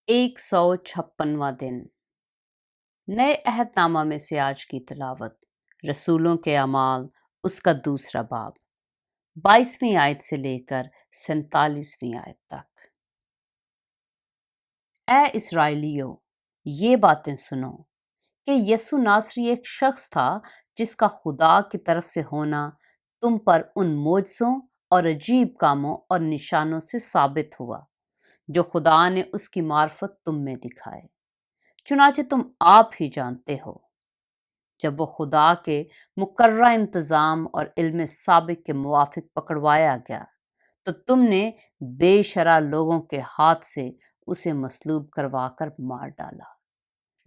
156वां दिन। नए अहदनामा में से आज की तिलावत रसूलों के अमाल उसका दूसरा बाब 22वीं आयत से लेकर 47वीं आयत तक। ए इस्राएलियों, ये बातें सुनो कि यसु नासरी एक शख्स था जिसका खुदा की तरफ से होना तुम पर उन मोजज़ों और अजीब कामों और निशानों से साबित हुआ जो खुदा ने उसकी मार्फत तुम में दिखाए, चुनाचे तुम आप ही जानते हो। जब वो खुदा के मुकर्रा इंतज़ाम और इल्म साबिक के मुवाफिक पकड़वाया गया तो तुमने बेशरा लोगों के हाथ से उसे मसलूब करवा कर मार डाला,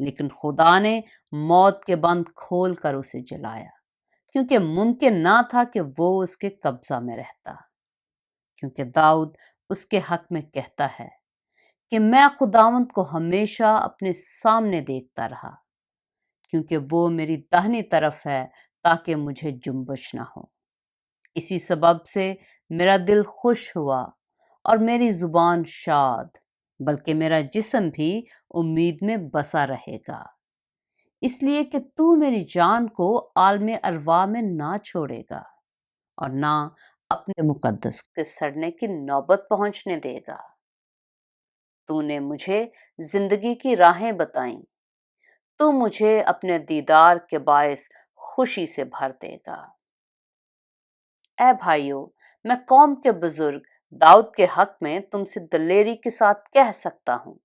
लेकिन खुदा ने मौत के बंद खोल कर उसे जलाया, क्योंकि मुमकिन ना था कि वो उसके कब्जा में रहता। क्योंकि दाऊद उसके हक में कहता है कि मैं खुदावंद को हमेशा अपने सामने देखता रहा, क्योंकि वो मेरी दाहिनी तरफ है ताकि मुझे जुम्बश ना हो। इसी सबब से मेरा दिल खुश हुआ और मेरी जुबान शाद, बल्कि मेरा जिस्म भी उम्मीद में बसा रहेगा, इसलिए कि तू मेरी जान को आलमे अरवा में ना छोड़ेगा और ना अपने मुकद्दस के सड़ने की नौबत पहुंचने देगा। तूने मुझे जिंदगी की राहें बताई, तू मुझे अपने दीदार के बायस खुशी से भर देगा। ऐ भाइयों, मैं कौम के बुजुर्ग दाऊद के हक में तुमसे दलेरी के साथ कह सकता हूँ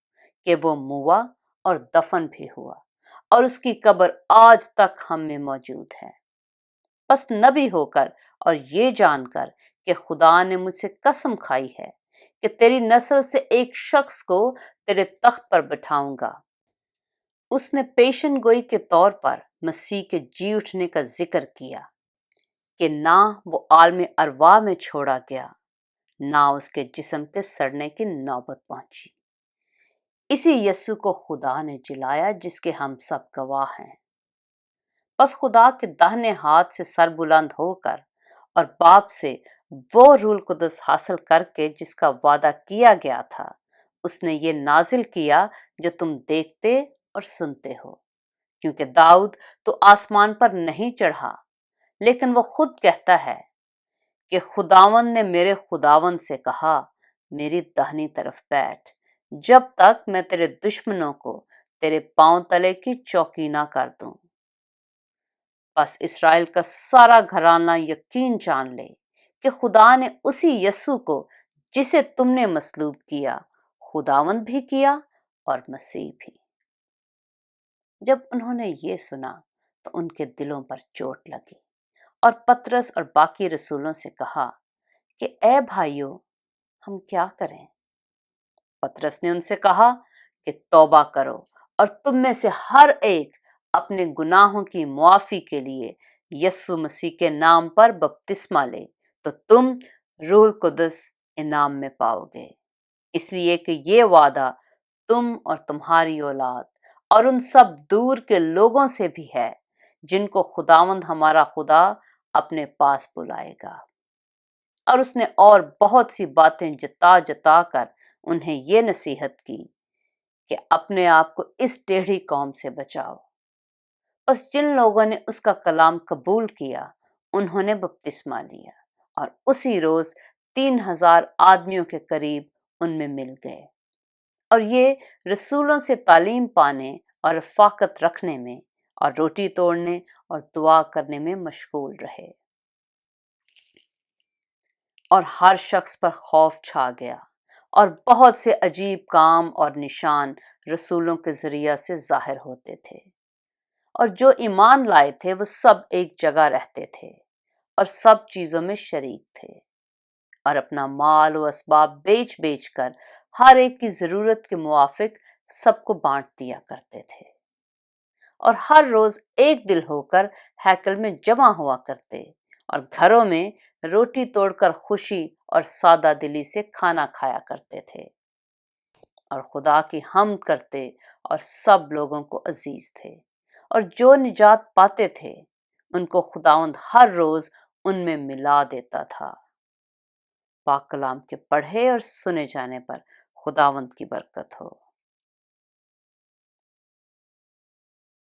कि वो मुआ और दफन भी हुआ और उसकी कब्र आज तक हम में मौजूद है। बस नबी होकर और ये जानकर कि खुदा ने मुझसे कसम खाई है कि तेरी नस्ल से एक शख्स को तेरे तख्त पर बिठाऊंगा। उसने पेशन गोई के तौर पर मसीह के जी उठने का जिक्र किया कि ना वो आलम अरवा में छोड़ा गया, ना उसके जिस्म के सड़ने की नौबत पहुंची। इसी यस्सु को खुदा ने जिलाया जिसके हम सब गवाह हैं। बस खुदा के दाहिने हाथ से सर बुलंद होकर और बाप से वो रूल कुदस हासिल करके जिसका वादा किया गया था, उसने ये नाजिल किया जो तुम देखते और सुनते हो। क्योंकि दाऊद तो आसमान पर नहीं चढ़ा, लेकिन वो खुद कहता है कि खुदावन ने मेरे खुदावन से कहा, मेरी दाहिनी तरफ बैठ, जब तक मैं तेरे दुश्मनों को तेरे पांव तले की चौकी ना कर दूं। बस इसराइल का सारा घराना यकीन जान ले कि खुदा ने उसी यस्सु को जिसे तुमने मसलूब किया, खुदावंद भी किया और मसीह भी। जब उन्होंने ये सुना तो उनके दिलों पर चोट लगी और पतरस और बाकी रसूलों से कहा कि ए भाइयों, हम क्या करें? पतरस ने उनसे कहा कि तौबा करो और तुम में से हर एक अपने गुनाहों की मुआफी के लिए यस्सु मसीह के नाम पर बपतिस्मा ले, तो तुम रूह कुदस इनाम में पाओगे। इसलिए कि ये वादा तुम और तुम्हारी औलाद और उन सब दूर के लोगों से भी है जिनको खुदावंद हमारा खुदा अपने पास बुलाएगा। और उसने और बहुत सी बातें जता जता कर उन्हें ये नसीहत की कि अपने आप को इस टेढ़ी कौम से बचाओ। बस जिन लोगों ने उसका कलाम कबूल किया, उन्होंने बपतिस्मा लिया और उसी रोज 3000 आदमियों के करीब उनमें मिल गए और ये रसूलों से तालीम पाने और रफाकत रखने में और रोटी तोड़ने और दुआ करने में मशगूल रहे। और हर शख्स पर खौफ छा गया और बहुत से अजीब काम और निशान रसूलों के जरिया से जाहिर होते थे। और जो ईमान लाए थे वो सब एक जगह रहते थे और सब चीजों में शरीक थे और अपना माल व असबाब बेच बेच कर हर एक की जरूरत के मुआफिक सबको बांट दिया करते थे और हर रोज एक दिल होकर हैकल में जमा हुआ करते और घरों में रोटी तोड़कर खुशी और सादा दिली से खाना खाया करते थे और खुदा की हम्द करते और सब लोगों को अजीज थे। और जो निजात पाते थे उनको खुदावंद हर रोज उनमें मिला देता था। पाक कलाम के पढ़े और सुने जाने पर खुदावंद की बरकत हो।